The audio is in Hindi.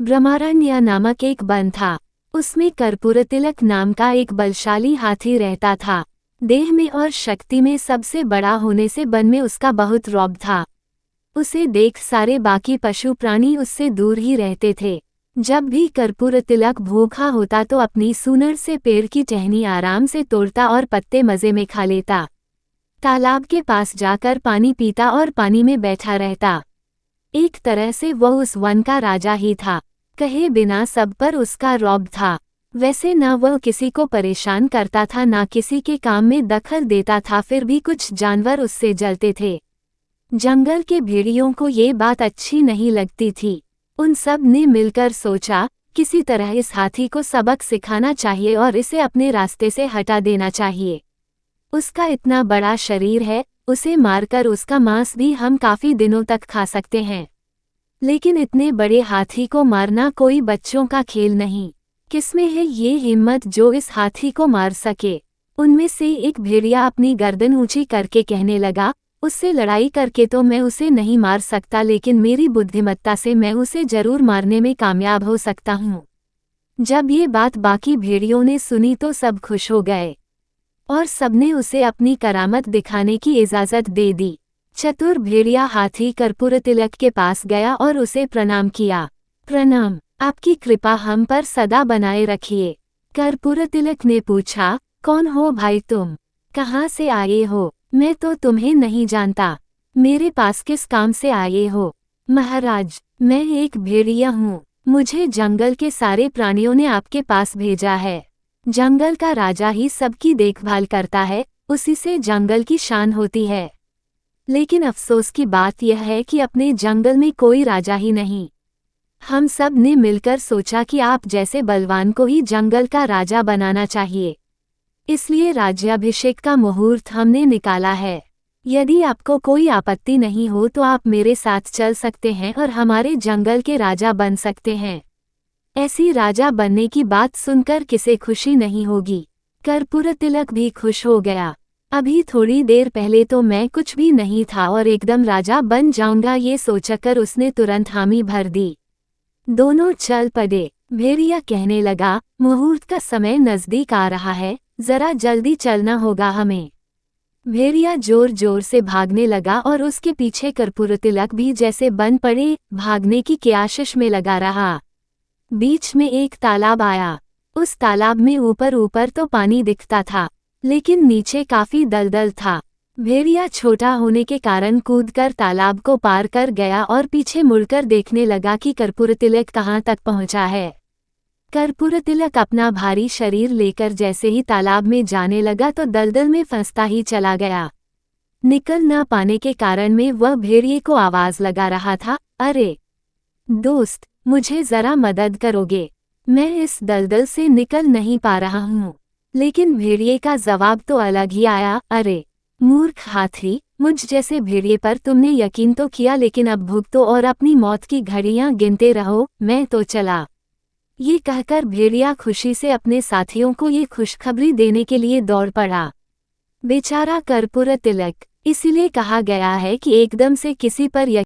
ब्रह्मारण्य नामक एक वन था। उसमें कर्पूरतिलक नाम का एक बलशाली हाथी रहता था। देह में और शक्ति में सबसे बड़ा होने से वन में उसका बहुत रौब था। उसे देख सारे बाकी पशु प्राणी उससे दूर ही रहते थे। जब भी कर्पूरतिलक भूखा होता तो अपनी सूंड से पेड़ की टहनी आराम से तोड़ता और पत्ते मजे में खा लेता। तालाब के पास जाकर पानी पीता और पानी में बैठा रहता। एक तरह से वह उस वन का राजा ही था। कहे बिना सब पर उसका रौब था। वैसे न वह किसी को परेशान करता था, न किसी के काम में दखल देता था, फिर भी कुछ जानवर उससे जलते थे। जंगल के भेड़ियों को ये बात अच्छी नहीं लगती थी। उन सब ने मिलकर सोचा, किसी तरह इस हाथी को सबक सिखाना चाहिए और इसे अपने रास्ते से हटा देना चाहिए। उसका इतना बड़ा शरीर है, उसे मारकर उसका मांस भी हम काफी दिनों तक खा सकते हैं। लेकिन इतने बड़े हाथी को मारना कोई बच्चों का खेल नहीं। किसमें है ये हिम्मत जो इस हाथी को मार सके? उनमें से एक भेड़िया अपनी गर्दन ऊंची करके कहने लगा, उससे लड़ाई करके तो मैं उसे नहीं मार सकता, लेकिन मेरी बुद्धिमत्ता से मैं उसे जरूर मारने में कामयाब हो सकता हूँ। जब ये बात बाकी भेड़ियों ने सुनी तो सब खुश हो गए और सबने उसे अपनी करामत दिखाने की इजाजत दे दी। चतुर भेड़िया हाथी कर्पूरतिलक के पास गया और उसे प्रणाम किया। प्रणाम, आपकी कृपा हम पर सदा बनाए रखिए। कर्पूरतिलक ने पूछा, कौन हो भाई तुम? कहाँ से आए हो? मैं तो तुम्हें नहीं जानता। मेरे पास किस काम से आए हो? महाराज, मैं एक भेड़िया हूँ। मुझे जंगल के सारे प्राणियों ने आपके पास भेजा है। जंगल का राजा ही सबकी देखभाल करता है, उसी से जंगल की शान होती है। लेकिन अफसोस की बात यह है कि अपने जंगल में कोई राजा ही नहीं। हम सब ने मिलकर सोचा कि आप जैसे बलवान को ही जंगल का राजा बनाना चाहिए। इसलिए राज्याभिषेक का मुहूर्त हमने निकाला है। यदि आपको कोई आपत्ति नहीं हो तो आप मेरे साथ चल सकते हैं और हमारे जंगल के राजा बन सकते हैं। ऐसी राजा बनने की बात सुनकर किसे खुशी नहीं होगी। कर्पूरतिलक भी खुश हो गया। अभी थोड़ी देर पहले तो मैं कुछ भी नहीं था और एकदम राजा बन जाऊंगा, ये सोचकर उसने तुरंत हामी भर दी। दोनों चल पड़े। भेड़िया कहने लगा, मुहूर्त का समय नजदीक आ रहा है, जरा जल्दी चलना होगा हमें। भेड़िया जोर जोर से भागने लगा और उसके पीछे कर्पूरतिलक भी जैसे बन पड़े, भागने की कोशिश में लगा रहा। बीच में एक तालाब आया। उस तालाब में ऊपर ऊपर तो पानी दिखता था, लेकिन नीचे काफी दलदल था। भेड़िया छोटा होने के कारण कूदकर तालाब को पार कर गया और पीछे मुड़कर देखने लगा कि कर्पूरतिलक कहाँ तक पहुँचा है। कर्पूरतिलक अपना भारी शरीर लेकर जैसे ही तालाब में जाने लगा तो दलदल में फंसता ही चला गया। निकल न पाने के कारण में वह भेड़िए को आवाज लगा रहा था, अरे दोस्त, मुझे जरा मदद करोगे? मैं इस दलदल से निकल नहीं पा रहा हूँ। लेकिन भेड़िए का जवाब तो अलग ही आया, अरे मूर्ख हाथी, मुझ जैसे भेड़िए पर तुमने यकीन तो किया, लेकिन अब भुगतो और अपनी मौत की घड़ियां गिनते रहो, मैं तो चला। ये कहकर भेड़िया खुशी से अपने साथियों को ये खुशखबरी देने के लिए दौड़ पड़ा। बेचारा कर्पूरतिलक, इसीलिए कहा गया है कि एकदम से किसी पर